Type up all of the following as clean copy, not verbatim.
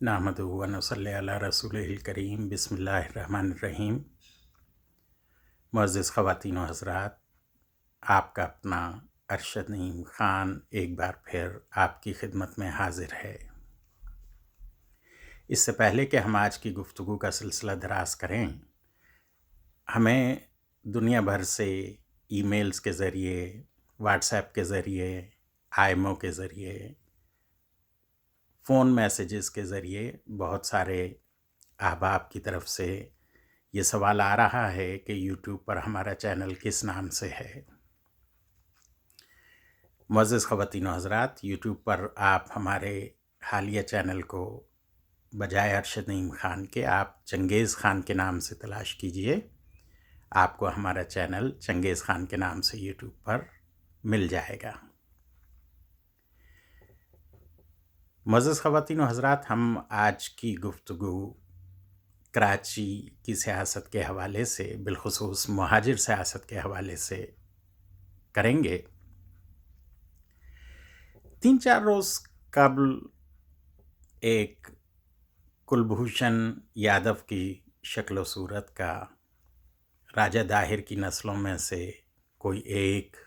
نحمدہ و نصلی علی رسولہ الکریم بسم اللہ الرحمن الرحیم۔ معزز خواتین و حضرات، آپ کا اپنا ارشد نعیم خان ایک بار پھر آپ کی خدمت میں حاضر ہے۔ اس سے پہلے کہ ہم آج کی گفتگو کا سلسلہ دراز کریں، ہمیں دنیا بھر سے ای میلز کے ذریعے، واٹس ایپ کے ذریعے، آئیمو کے ذریعے، فون میسیجز کے ذریعے بہت سارے احباب کی طرف سے یہ سوال آ رہا ہے کہ یوٹیوب پر ہمارا چینل کس نام سے ہے۔ معزز خواتین و حضرات، یوٹیوب پر آپ ہمارے حالیہ چینل کو بجائے ارشد نعیم خان کے آپ چنگیز خان کے نام سے تلاش کیجئے۔ آپ کو ہمارا چینل چنگیز خان کے نام سے یوٹیوب پر مل جائے گا۔ معزز خواتین و حضرات، ہم آج کی گفتگو کراچی کی سیاست کے حوالے سے، بالخصوص مہاجر سیاست کے حوالے سے کریں گے۔ 3-4 روز قبل ایک کلبھوشن یادو کی شکل و صورت کا راجہ داہر کی نسلوں میں سے کوئی ایک،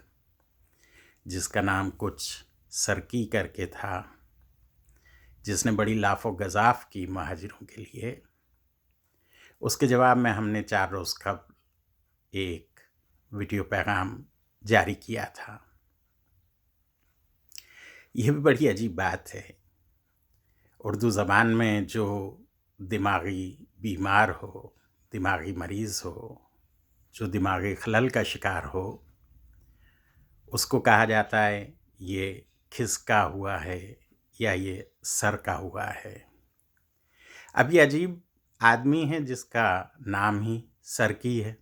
جس کا نام کچھ سرکی کر کے تھا، جس نے بڑی لاف و گزاف کی مہاجروں کے لیے، اس کے جواب میں ہم نے 4 روز قبل ایک ویڈیو پیغام جاری کیا تھا۔ یہ بھی بڑی عجیب بات ہے، اردو زبان میں جو دماغی بیمار ہو، دماغی مریض ہو، جو دماغی خلل کا شکار ہو، اس کو کہا جاتا ہے یہ کھسکا ہوا ہے یا یہ سر کا ہوا ہے۔ اب یہ عجیب آدمی ہے جس کا نام ہی سرکی ہے۔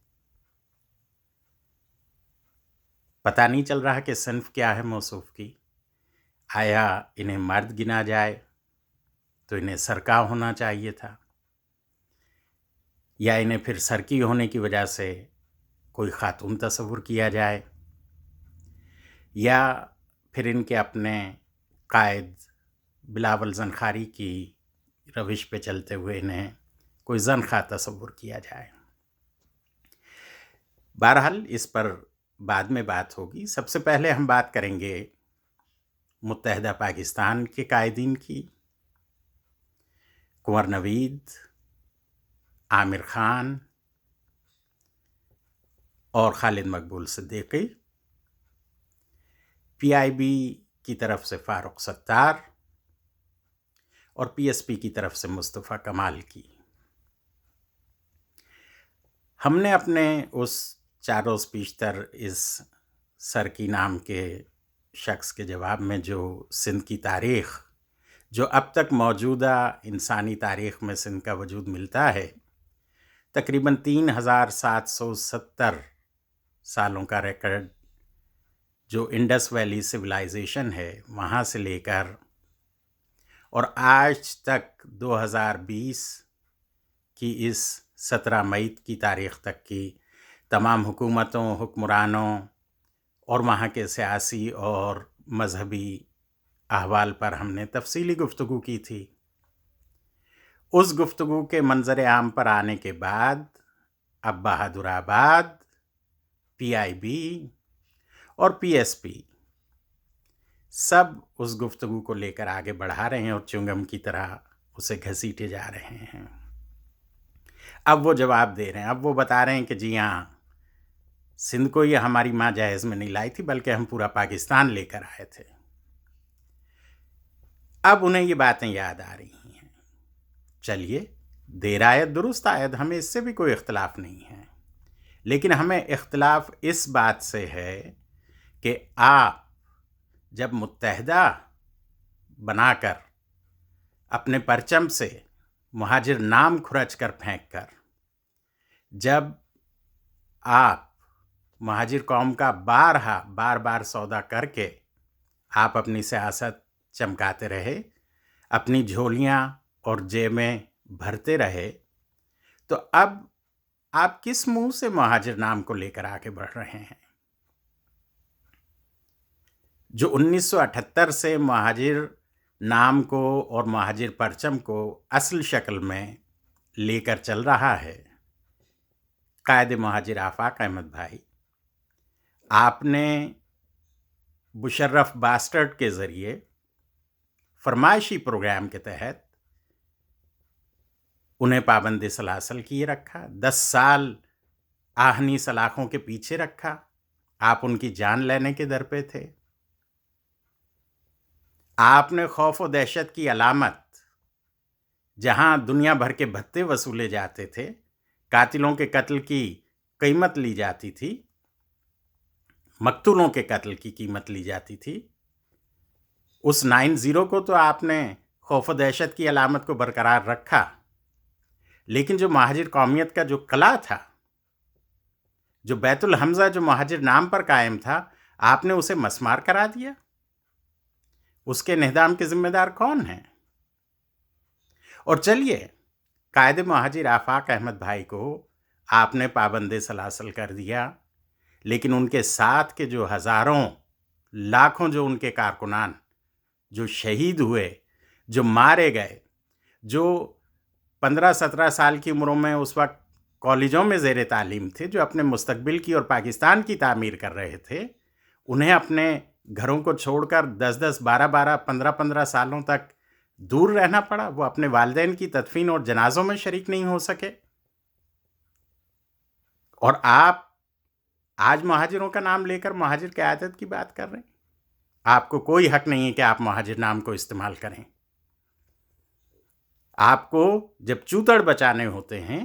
پتہ نہیں چل رہا کہ صنف کیا ہے موصوف کی۔ آیا انہیں مرد گنا جائے تو انہیں سرکا ہونا چاہیے تھا، یا انہیں پھر سرکی ہونے کی وجہ سے کوئی خاتون تصور کیا جائے، یا پھر ان کے اپنے قائد بلاول زنخاری کی روش پہ چلتے ہوئے انہیں کوئی زنخواہ تصور کیا جائے۔ بہرحال اس پر بعد میں بات ہوگی۔ سب سے پہلے ہم بات کریں گے متحدہ پاکستان کے قائدین کی، کنور نوید، عامر خان اور خالد مقبول صدیقی، پی آئی بی کی طرف سے فاروق ستار اور پی ایس پی کی طرف سے مصطفیٰ کمال کی۔ ہم نے اپنے اس 4 روز پیشتر اس سرکی نام کے شخص کے جواب میں جو سندھ کی تاریخ، جو اب تک موجودہ انسانی تاریخ میں سندھ کا وجود ملتا ہے، تقریباً 3770 سالوں کا ریکارڈ جو انڈس ویلی سویلائزیشن ہے وہاں سے لے کر اور آج تک 2020 کی اس 17 مئی کی تاریخ تک کی تمام حکومتوں، حکمرانوں اور وہاں کے سیاسی اور مذہبی احوال پر ہم نے تفصیلی گفتگو کی تھی۔ اس گفتگو کے منظر عام پر آنے کے بعد اب بہادر آباد، پی آئی بی اور پی ایس پی سب اس گفتگو کو لے کر آگے بڑھا رہے ہیں اور چنگم کی طرح اسے گھسیٹے جا رہے ہیں۔ اب وہ جواب دے رہے ہیں، اب وہ بتا رہے ہیں کہ جی ہاں، سندھ کو یہ ہماری ماں جہیز میں نہیں لائی تھی بلکہ ہم پورا پاکستان لے کر آئے تھے۔ اب انہیں یہ باتیں یاد آ رہی ہیں۔ چلیے، دیر آید درست آید، ہمیں اس سے بھی کوئی اختلاف نہیں ہے، لیکن ہمیں اختلاف اس بات سے ہے کہ آپ جب متحدہ بنا کر اپنے پرچم سے مہاجر نام کھرچ کر پھینک کر، جب آپ مہاجر قوم کا بار بار سودا کر کے آپ اپنی سیاست چمکاتے رہے، اپنی جھولیاں اور جیبیں بھرتے رہے، تو اب آپ کس منہ سے مہاجر نام کو لے کر آگے بڑھ رہے ہیں؟ جو 1978 سے مہاجر نام کو اور مہاجر پرچم کو اصل شکل میں لے کر چل رہا ہے، قائد مہاجر آفاق احمد بھائی، آپ نے مشرف باسٹرڈ کے ذریعے فرمائشی پروگرام کے تحت انہیں پابند سلاسل کیے رکھا، 10 سال آہنی سلاخوں کے پیچھے رکھا، آپ ان کی جان لینے کے در پہ تھے۔ آپ نے خوف و دہشت کی علامت، جہاں دنیا بھر کے بھتے وصولے جاتے تھے، قاتلوں کے قتل کی قیمت لی جاتی تھی، مقتولوں کے قتل کی قیمت لی جاتی تھی، اس 9-0 کو تو آپ نے خوف و دہشت کی علامت کو برقرار رکھا، لیکن جو مہاجر قومیت کا جو قلعہ تھا، جو بیت الحمزہ جو مہاجر نام پر قائم تھا، آپ نے اسے مسمار کرا دیا۔ اس کے انہدام کے ذمہ دار کون ہیں؟ اور چلیے، قائد مہاجر آفاق احمد بھائی کو آپ نے پابند سلاسل کر دیا، لیکن ان کے ساتھ کے جو ہزاروں لاکھوں جو ان کے کارکنان جو شہید ہوئے، جو مارے گئے، جو 15-17 سال کی عمروں میں اس وقت کالجوں میں زیر تعلیم تھے، جو اپنے مستقبل کی اور پاکستان کی تعمیر کر رہے تھے، انہیں اپنے گھروں کو چھوڑ کر 10-10, 12-12, 15-15 سالوں تک دور رہنا پڑا۔ وہ اپنے والدین کی تدفین اور جنازوں میں شریک نہیں ہو سکے، اور آپ آج مہاجروں کا نام لے کر مہاجر قیادت کی بات کر رہے ہیں۔ آپ کو کوئی حق نہیں ہے کہ آپ مہاجر نام کو استعمال کریں۔ آپ کو جب چوتڑ بچانے ہوتے ہیں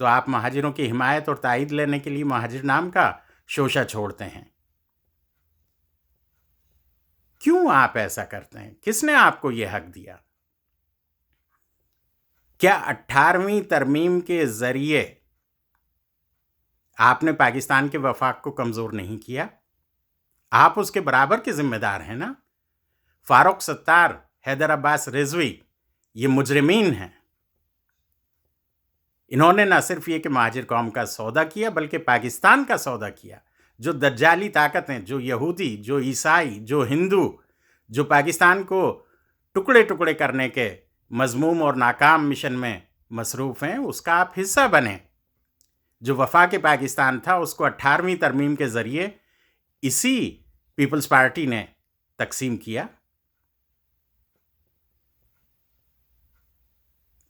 تو آپ مہاجروں کی حمایت اور تائید لینے کے لیے مہاجر نام کا شوشہ چھوڑتے ہیں۔ کیوں آپ ایسا کرتے ہیں؟ کس نے آپ کو یہ حق دیا؟ کیا 18ویں ترمیم کے ذریعے آپ نے پاکستان کے وفاق کو کمزور نہیں کیا؟ آپ اس کے برابر کے ذمہ دار ہیں نا۔ فاروق ستار، حیدر عباس رضوی، یہ مجرمین ہیں۔ انہوں نے نہ صرف یہ کہ مہاجر قوم کا سودا کیا، بلکہ پاکستان کا سودا کیا۔ جو دجالی طاقتیں، جو یہودی، جو عیسائی، جو ہندو، جو پاکستان کو ٹکڑے ٹکڑے کرنے کے مذموم اور ناکام مشن میں مصروف ہیں، اس کا آپ حصہ بنیں۔ جو وفاق پاکستان تھا، اس کو 18ویں ترمیم کے ذریعے اسی پیپلز پارٹی نے تقسیم کیا۔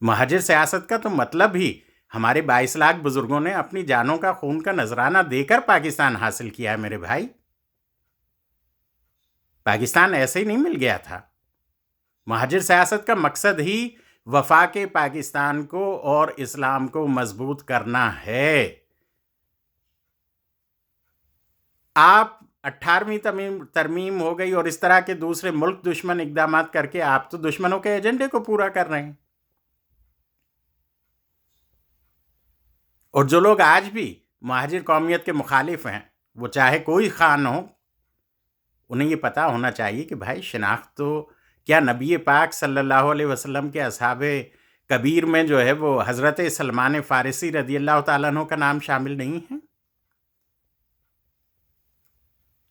مہاجر سیاست کا تو مطلب ہی ہمارے 22 لاکھ بزرگوں نے اپنی جانوں کا خون کا نذرانہ دے کر پاکستان حاصل کیا ہے میرے بھائی۔ پاکستان ایسے ہی نہیں مل گیا تھا۔ مہاجر سیاست کا مقصد ہی وفاق پاکستان کو اور اسلام کو مضبوط کرنا ہے۔ آپ 18ویں ترمیم ہو گئی اور اس طرح کے دوسرے ملک دشمن اقدامات کر کے آپ تو دشمنوں کے ایجنڈے کو پورا کر رہے ہیں۔ اور جو لوگ آج بھی مہاجر قومیت کے مخالف ہیں، وہ چاہے کوئی خان ہو، انہیں یہ پتہ ہونا چاہیے کہ بھائی شناخت تو کیا نبی پاک صلی اللہ علیہ وسلم کے اصحاب کبیر میں جو ہے وہ حضرت سلمان فارسی رضی اللہ تعالیٰ عنہ کا نام شامل نہیں ہے؟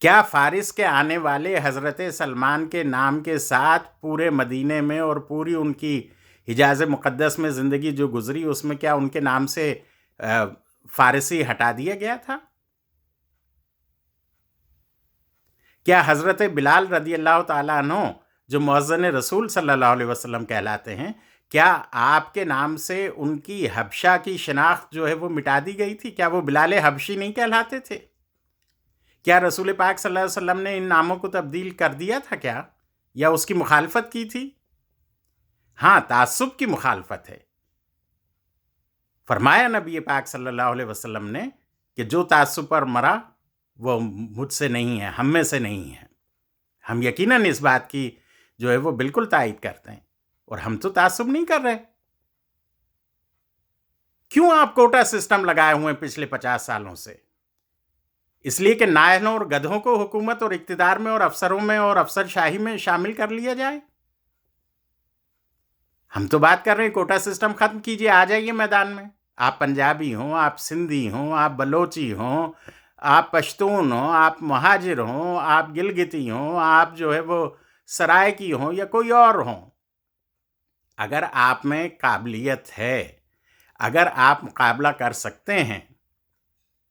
کیا فارس کے آنے والے حضرت سلمان کے نام کے ساتھ پورے مدینے میں اور پوری ان کی حجاز مقدس میں زندگی جو گزری، اس میں کیا ان کے نام سے فارسی ہٹا دیا گیا تھا؟ کیا حضرت بلال رضی اللہ تعالیٰ عنہ جو مؤذن رسول صلی اللہ علیہ وسلم کہلاتے ہیں، کیا آپ کے نام سے ان کی حبشہ کی شناخت جو ہے وہ مٹا دی گئی تھی؟ کیا وہ بلال حبشی نہیں کہلاتے تھے؟ کیا رسول پاک صلی اللہ علیہ وسلم نے ان ناموں کو تبدیل کر دیا تھا کیا، یا اس کی مخالفت کی تھی؟ ہاں، تعصب کی مخالفت ہے۔ فرمایا نبی پاک صلی اللہ علیہ وسلم نے کہ جو تعصب پر مرا وہ مجھ سے نہیں ہے، ہم میں سے نہیں ہے۔ ہم یقیناً اس بات کی جو ہے وہ بالکل تائید کرتے ہیں، اور ہم تو تعصب نہیں کر رہے۔ کیوں آپ کوٹا سسٹم لگائے ہوئے ہیں پچھلے 50 سالوں سے؟ اس لیے کہ نائنوں اور گدھوں کو حکومت اور اقتدار میں اور افسروں میں اور افسر شاہی میں شامل کر لیا جائے۔ ہم تو بات کر رہے ہیں کوٹا سسٹم ختم کیجئے، آ جائیے میدان میں۔ آپ پنجابی ہوں، آپ سندھی ہوں، آپ بلوچی ہوں، آپ پشتون ہوں، آپ مہاجر ہوں، آپ گلگتی ہوں، آپ جو ہے وہ سرائے کی ہوں یا کوئی اور ہوں، اگر آپ میں قابلیت ہے، اگر آپ مقابلہ کر سکتے ہیں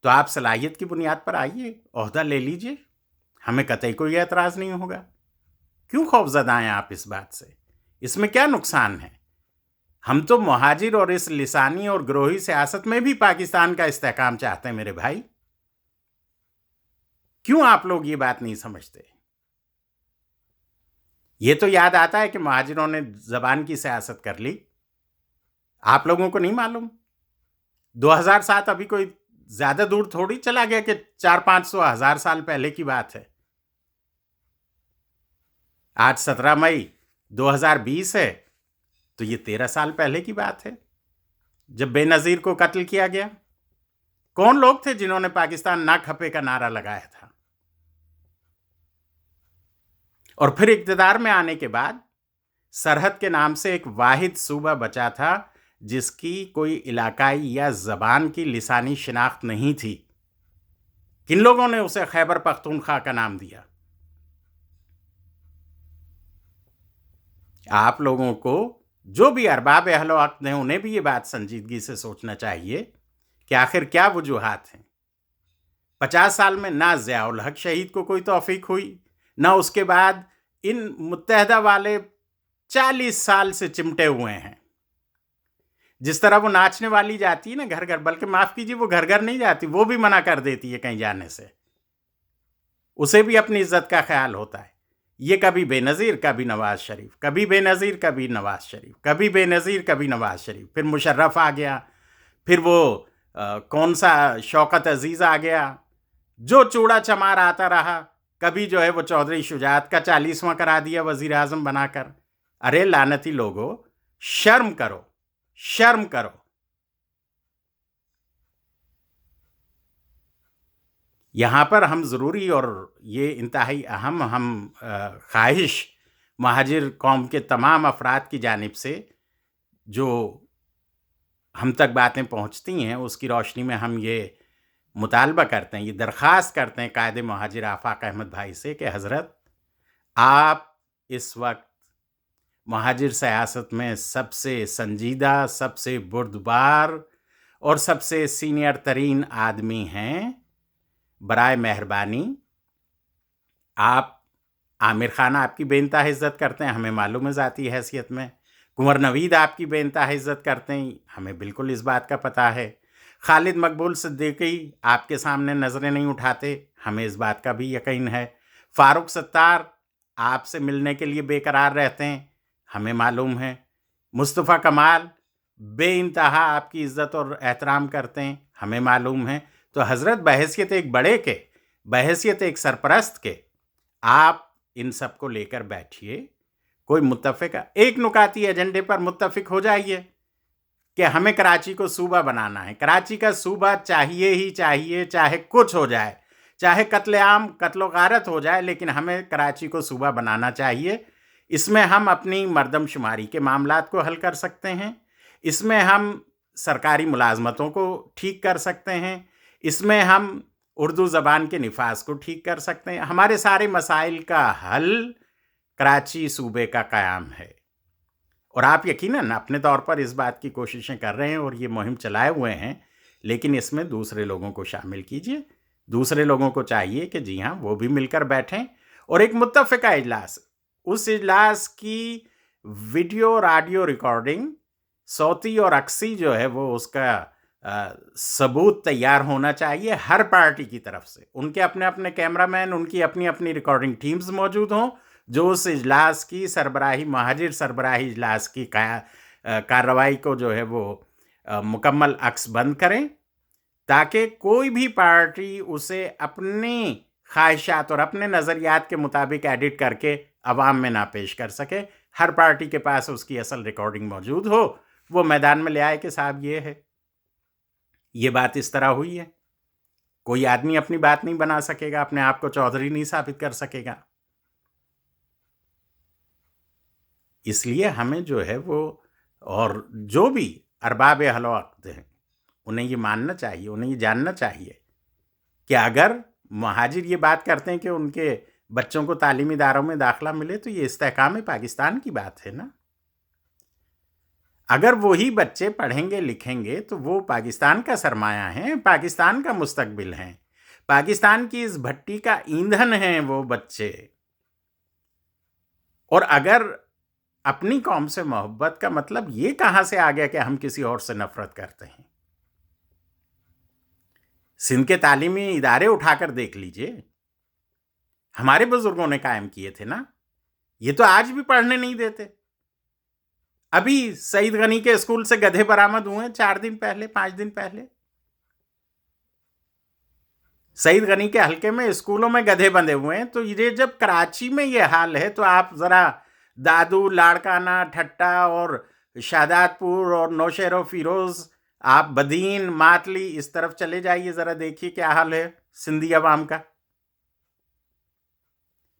تو آپ صلاحیت کی بنیاد پر آئیے، عہدہ لے لیجئے، ہمیں قطعی کوئی اعتراض نہیں ہوگا۔ کیوں خوف زدہ ہیں آپ اس بات سے؟ اس میں کیا نقصان ہے؟ ہم تو مہاجر اور اس لسانی اور گروہی سیاست میں بھی پاکستان کا استحکام چاہتے ہیں میرے بھائی۔ کیوں آپ لوگ یہ بات نہیں سمجھتے؟ یہ تو یاد آتا ہے کہ مہاجروں نے زبان کی سیاست کر لی، آپ لوگوں کو نہیں معلوم؟ 2007 ابھی کوئی زیادہ دور تھوڑی چلا گیا کہ 400-500 سال پہلے کی بات ہے۔ آج 17 مئی 2020 ہے تو یہ 13 سال پہلے کی بات ہے جب بے نظیر کو قتل کیا گیا۔ کون لوگ تھے جنہوں نے پاکستان نہ کھپے کا نعرہ لگایا تھا؟ اور پھر اقتدار میں آنے کے بعد سرحد کے نام سے ایک واحد صوبہ بچا تھا جس کی کوئی علاقائی یا زبان کی لسانی شناخت نہیں تھی۔ کن لوگوں نے اسے خیبر پختونخوا کا نام دیا؟ آپ لوگوں کو جو بھی ارباب اہل و عقد ہیں انہیں بھی یہ بات سنجیدگی سے سوچنا چاہیے کہ آخر کیا وجوہات ہیں۔ 50 سال میں نہ ضیاء الحق شہید کو کوئی توفیق ہوئی، نہ اس کے بعد ان متحدہ والے 40 سال سے چمٹے ہوئے ہیں۔ جس طرح وہ ناچنے والی جاتی ہے نا گھر گھر، بلکہ معاف کیجیے وہ گھر گھر نہیں جاتی، وہ بھی منع کر دیتی ہے کہیں جانے سے، اسے بھی اپنی عزت کا خیال ہوتا ہے۔ یہ کبھی بے نظیر کبھی نواز شریف، کبھی بے نظیر کبھی نواز شریف، کبھی بے نظیر کبھی نواز شریف، پھر مشرف آ گیا، پھر وہ کون سا شوکت عزیز آ گیا، جو چوڑا چمار آتا رہا، کبھی جو ہے وہ چودھری شجاعت کا 40واں کرا دیا وزیر اعظم بنا کر۔ ارے لعنتی لوگو، شرم کرو، شرم کرو۔ یہاں پر ہم ضروری اور یہ انتہائی اہم ہم خواہش مہاجر قوم کے تمام افراد کی جانب سے جو ہم تک باتیں پہنچتی ہیں اس کی روشنی میں ہم یہ مطالبہ کرتے ہیں، یہ درخواست کرتے ہیں قائد مہاجر آفاق احمد بھائی سے کہ حضرت آپ اس وقت مہاجر سیاست میں سب سے سنجیدہ، سب سے بردبار اور سب سے سینئر ترین آدمی ہیں۔ برائے مہربانی آپ عامر خان آپ کی بے انتہا عزت کرتے ہیں، ہمیں معلوم ہے ذاتی حیثیت میں۔ کنور نوید آپ کی بے انتہا عزت کرتے ہیں، ہمیں بالکل اس بات کا پتہ ہے۔ خالد مقبول صدیقی آپ کے سامنے نظریں نہیں اٹھاتے، ہمیں اس بات کا بھی یقین ہے۔ فاروق ستار آپ سے ملنے کے لیے بے قرار رہتے ہیں، ہمیں معلوم ہے۔ مصطفیٰ کمال بے انتہا آپ کی عزت اور احترام کرتے ہیں، ہمیں معلوم ہے۔ تو حضرت بحیثیت ایک بڑے کے، بحیثیت ایک سرپرست کے، آپ ان سب کو لے کر بیٹھیے، کوئی متفق ایک نکاتی ایجنڈے پر متفق ہو جائیے کہ ہمیں کراچی کو صوبہ بنانا ہے۔ کراچی کا صوبہ چاہیے ہی چاہیے، چاہے کچھ ہو جائے، چاہے قتل عام قتل و غارت ہو جائے، لیکن ہمیں کراچی کو صوبہ بنانا چاہیے۔ اس میں ہم اپنی مردم شماری کے معاملات کو حل کر سکتے ہیں، اس میں ہم سرکاری ملازمتوں کو ٹھیک کر سکتے ہیں، اس میں ہم اردو زبان کے نفاذ کو ٹھیک کر سکتے ہیں۔ ہمارے سارے مسائل کا حل کراچی صوبے کا قیام ہے، اور آپ یقیناً اپنے طور پر اس بات کی کوششیں کر رہے ہیں اور یہ مہم چلائے ہوئے ہیں، لیکن اس میں دوسرے لوگوں کو شامل کیجئے۔ دوسرے لوگوں کو چاہیے کہ جی ہاں وہ بھی مل کر بیٹھیں اور ایک متفقہ اجلاس، اس اجلاس کی ویڈیو اور آڈیو ریکارڈنگ، صوتی اور عکسی جو ہے وہ اس کا ثبوت تیار ہونا چاہیے ہر پارٹی کی طرف سے۔ ان کے اپنے اپنے کیمرہ مین، ان کی اپنی اپنی ریکارڈنگ ٹیمز موجود ہوں جو اس اجلاس کی سربراہی، مہاجر سربراہی اجلاس کی کارروائی کو جو ہے وہ مکمل عکس بند کریں، تاکہ کوئی بھی پارٹی اسے اپنی خواہشات اور اپنے نظریات کے مطابق ایڈٹ کر کے عوام میں نہ پیش کر سکے۔ ہر پارٹی کے پاس اس کی اصل ریکارڈنگ موجود ہو، وہ میدان میں لے آئے کہ صاحب یہ ہے، یہ بات اس طرح ہوئی ہے۔ کوئی آدمی اپنی بات نہیں بنا سکے گا، اپنے آپ کو چودھری نہیں ثابت کر سکے گا۔ اس لیے ہمیں جو ہے وہ، اور جو بھی ارباب اہل و عقد ہیں انہیں یہ ماننا چاہیے، انہیں یہ جاننا چاہیے کہ اگر مہاجر یہ بات کرتے ہیں کہ ان کے بچوں کو تعلیمی اداروں میں داخلہ ملے تو یہ استحکام پاکستان کی بات ہے نا. اگر وہی بچے پڑھیں گے لکھیں گے تو وہ پاکستان کا سرمایہ ہیں، پاکستان کا مستقبل ہیں، پاکستان کی اس بھٹی کا ایندھن ہیں وہ بچے. اور اگر اپنی قوم سے محبت کا مطلب یہ کہاں سے آ گیا کہ ہم کسی اور سے نفرت کرتے ہیں؟ سندھ کے تعلیمی ادارے اٹھا کر دیکھ لیجئے، ہمارے بزرگوں نے قائم کیے تھے نا. یہ تو آج بھی پڑھنے نہیں دیتے. ابھی سعید غنی کے اسکول سے گدھے برآمد ہوئے 4 دن پہلے 5 دن پہلے. سعید غنی کے حلقے میں اسکولوں میں گدھے بندھے ہوئے ہیں. تو یہ جب کراچی میں یہ حال ہے تو آپ ذرا دادو، لاڑکانہ، ٹھٹا اور شادات پور اور نوشہر و فیروز، آپ بدین، ماتلی اس طرف چلے جائیے، ذرا دیکھیے کیا حال ہے سندھی عوام کا.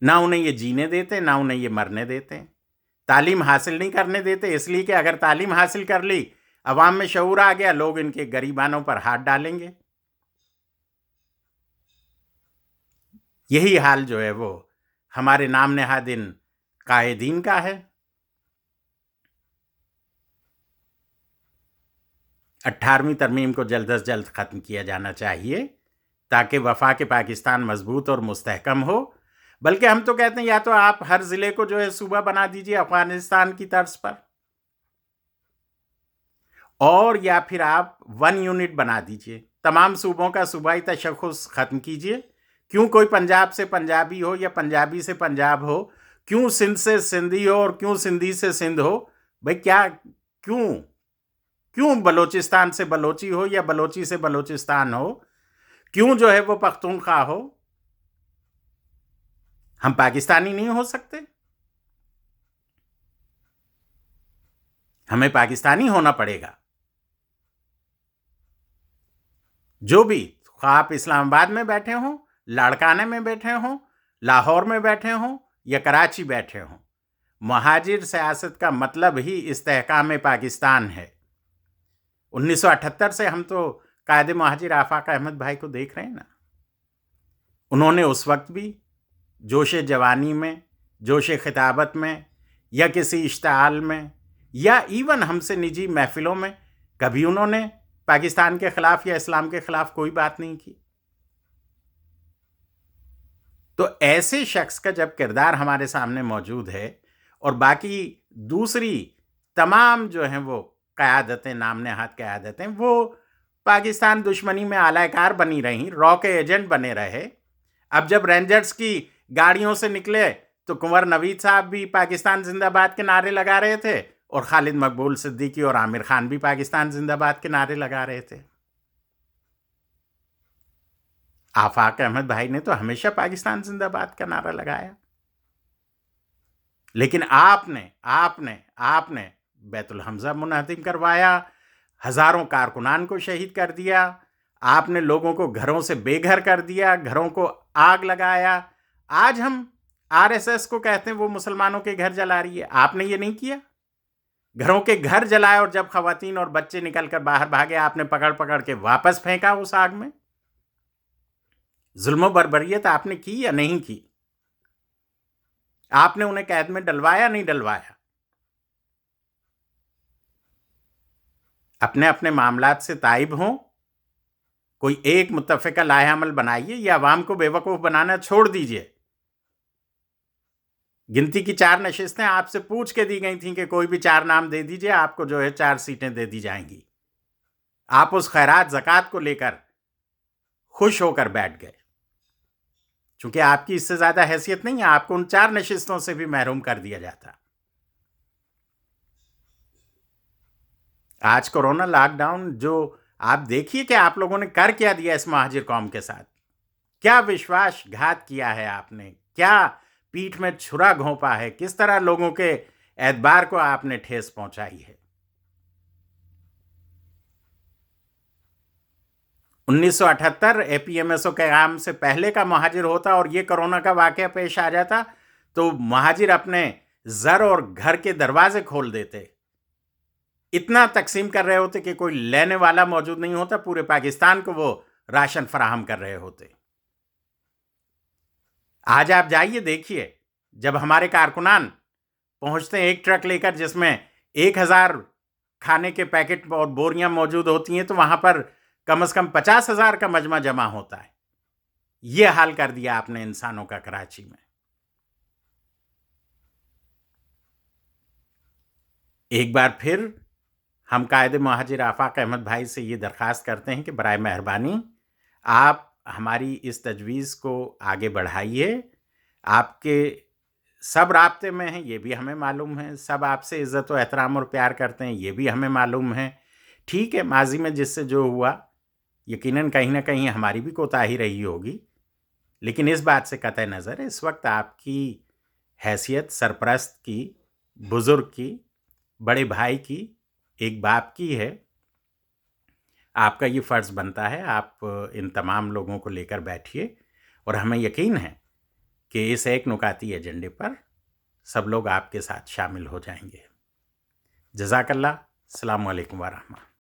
نہ انہیں یہ جینے دیتے، نہ انہیں یہ مرنے دیتے. تعلیم حاصل نہیں کرنے دیتے، اس لیے کہ اگر تعلیم حاصل کر لی، عوام میں شعور آ گیا، لوگ ان کے غریبانوں پر ہاتھ ڈالیں گے. یہی حال جو ہے وہ ہمارے نام نہاد ان قائدین کا ہے. 18ویں ترمیم کو جلد از جلد ختم کیا جانا چاہیے تاکہ وفاق پاکستان مضبوط اور مستحکم ہو. بلکہ ہم تو کہتے ہیں یا تو آپ ہر ضلع کو جو ہے صوبہ بنا دیجئے افغانستان کی طرز پر، اور یا پھر آپ 1 یونٹ بنا دیجئے. تمام صوبوں کا صوبائی تشخص ختم کیجئے. کیوں کوئی پنجاب سے پنجابی ہو یا پنجابی سے پنجاب ہو، کیوں سندھ سے سندھی ہو اور کیوں سندھی سے سندھ ہو؟ بھئی کیا کیوں بلوچستان سے بلوچی ہو یا بلوچی سے بلوچستان ہو؟ کیوں جو ہے وہ پختونخوا ہو؟ ہم پاکستانی نہیں ہو سکتے؟ ہمیں پاکستانی ہونا پڑے گا. جو بھی، خواہ آپ اسلام آباد میں بیٹھے ہوں، لاڑکانہ میں بیٹھے ہوں، لاہور میں بیٹھے ہوں یا کراچی بیٹھے ہوں، مہاجر سیاست کا مطلب ہی استحکام پاکستان ہے. 1978 سے ہم تو قائد مہاجر آفاق احمد بھائی کو دیکھ رہے ہیں نا. انہوں نے اس وقت بھی جوش جوانی میں، جوش خطابت میں یا کسی اشتعال میں یا ایون ہم سے نجی محفلوں میں کبھی انہوں نے پاکستان کے خلاف یا اسلام کے خلاف کوئی بات نہیں کی. تو ایسے شخص کا جب کردار ہمارے سامنے موجود ہے اور باقی دوسری تمام جو ہیں وہ قیادتیں، نام نہاد قیادتیں، وہ پاکستان دشمنی میں اعلی کار بنی رہیں، را کے ایجنٹ بنے رہے. اب جب رینجرز کی گاڑیوں سے نکلے تو کنور نوید صاحب بھی پاکستان زندہ باد کے نعرے لگا رہے تھے اور خالد مقبول صدیقی اور عامر خان بھی پاکستان زندہ باد کے نعرے لگا رہے تھے. آفاق احمد بھائی نے تو ہمیشہ پاکستان زندہ باد کا نعرہ لگایا. لیکن آپ نے بیت الحمزہ منہدم کروایا، ہزاروں کارکنان کو شہید کر دیا، آپ نے لوگوں کو گھروں سے بے گھر کر دیا، گھروں کو آگ لگایا. آج ہم RSS کو کہتے ہیں وہ مسلمانوں کے گھر جلا رہی ہے. آپ نے یہ نہیں کیا، گھروں کے گھر جلائے اور جب خواتین اور بچے نکل کر باہر بھاگے آپ نے پکڑ کے واپس پھینکا اس آگ میں. ظلم و بربریت آپ نے کی یا نہیں کی؟ آپ نے انہیں قید میں ڈلوایا نہیں ڈلوایا؟ اپنے معاملات سے تائب ہوں، کوئی ایک متفقہ لائحہ عمل بنائیے یا عوام کو بے وقوف بنانا چھوڑ دیجئے. گنتی کی 4 نشستیں آپ سے پوچھ کے دی گئی تھیں کہ کوئی بھی 4 نام دے دیجئے، آپ کو جو ہے 4 سیٹیں دے دی جائیں گی. آپ اس خیرات زکوٰۃ کو لے کر خوش ہو کر بیٹھ گئے. چونکہ آپ کی اس سے زیادہ حیثیت نہیں ہے، آپ کو ان 4 نشستوں سے بھی محروم کر دیا جاتا. آج کورونا لاک ڈاؤن جو آپ دیکھیے کہ آپ لوگوں نے کر کیا دیا اس مہاجر قوم کے ساتھ. کیا وشواس گھات کیا ہے آپ نے، کیا پیٹھ میں چھرا گھونپا ہے، کس طرح لوگوں کے اعتبار کو آپ نے ٹھیس پہنچائی ہے. 1978 APMSO کے قیام سے پہلے کا مہاجر ہوتا اور یہ کرونا کا واقعہ پیش آ جاتا تو مہاجر اپنے زر اور گھر کے دروازے کھول دیتے. اتنا تقسیم کر رہے ہوتے کہ کوئی لینے والا موجود نہیں ہوتا، پورے پاکستان کو وہ راشن فراہم کر رہے ہوتے. آج آپ جائیے دیکھیے، جب ہمارے کارکنان پہنچتے ہیں ایک ٹرک لے کر جس میں 1000 کھانے کے پیکٹ اور بوریاں موجود ہوتی ہیں، تو وہاں پر کم از کم 50,000 کا مجمع جمع ہوتا ہے۔ یہ حال کر دیا آپ نے انسانوں کا کراچی میں۔ ایک بار پھر ہم قائد مہاجر آفاق احمد بھائی سے یہ درخواست کرتے ہیں کہ برائے مہربانی آپ ہماری اس تجویز کو آگے بڑھائیے۔ آپ کے سب رابطے میں ہیں، یہ بھی ہمیں معلوم ہے، سب آپ سے عزت و احترام اور پیار کرتے ہیں، یہ بھی ہمیں معلوم ہے۔ ٹھیک ہے، ماضی میں جس سے جو ہوا یقیناً کہیں نہ کہیں ہماری بھی کوتاہی رہی ہوگی، لیکن اس بات سے قطع نظر اس وقت آپ کی حیثیت سرپرست کی، بزرگ کی، بڑے بھائی کی، ایک باپ کی ہے۔ آپ کا یہ فرض بنتا ہے آپ ان تمام لوگوں کو لے کر بیٹھیے، اور ہمیں یقین ہے کہ اس ایک نکاتی ایجنڈے پر سب لوگ آپ کے ساتھ شامل ہو جائیں گے۔ جزاک اللہ۔ السلام علیکم ورحمہ۔